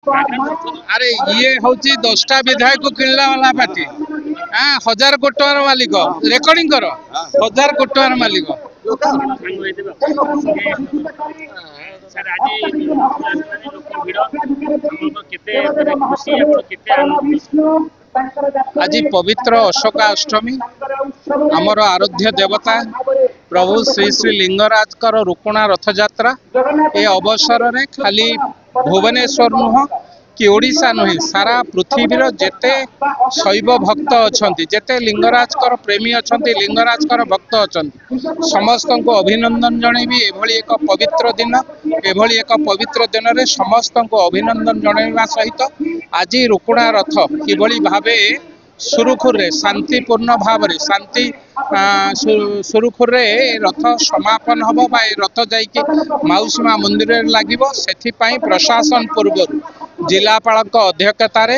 अरे ये हूँ 10टा विधायक किणला वाला पार्टी हाँ 1000 कोटी मालिक रेकर्डिंग कर 1000 कोटी मालिक सर आज लोक भिड़ केते खुशी केते आनंद आज पवित्र अशोका अष्टमी आमर आराध्य देवता प्रभु श्री श्री लिंगराज रुकुणा रथ यात्रा ए अवसर में खाली भुवनेश्वर नुह कि ओडिशा नुहे सारा पृथ्वीर जेते शैव भक्त अच्छा जेते लिंगराज प्रेमी अच्छा लिंगराज भक्त अच्छा समस्त को अभिनंदन जनइबी एभली एक पवित्र दिन एभली एक पवित्र दिन में समस्त को अभिनंदन जनइबा सहित आज रुकुणा रथ किभली भावे सुरुखुर शांतिपूर्ण भाव शांति सुरुखुर रथ समापन हम रथ जाइए मौसीमा मंदिर लगे से प्रशासन पूर्व जिलापाल अध्यक्षतार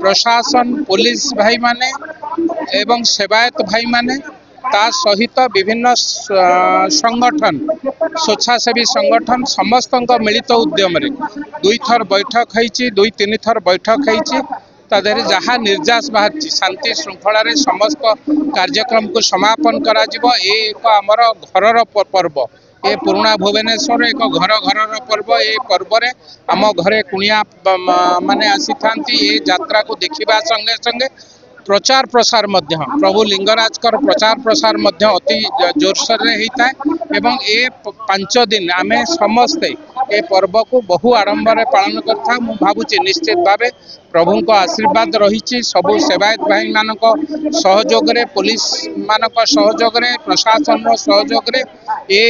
प्रशासन पुलिस भाई माने एवं सेवायत भाई माने ता सहित विभिन्न संगठन स्वेच्छासेवी संगठन समस्त मिलित उद्यम दुई थर बैठक होती 2-3 थर बैठक होती तादेह जहाँ निर्यास बाहर शांति श्रृंखला समस्त कार्यक्रम को समापन करा एक आमर घर पर्व ये पुराणा भुवनेश्वर एक घर घर पर्व ये पर्व आम घरे कुणिया माने आसी थांती ये यात्रा को देखा संगे संगे प्रचार प्रसार मध्य प्रभु लिंगराज प्रचार प्रसार मध्य अति जोरसोर होता है एवं ए 5 दिन आमे समस्ते ए पर्व को बहु आडंबर पालन करता मु भावुची निश्चित भाव प्रभु को आशीर्वाद रही सबु सेवायत भाई मानक सहयोग पुलिस मानक सहयोग प्रशासन सहयोग ये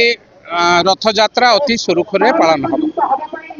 रथ यात्रा अति सुरुखुरे पालन हम।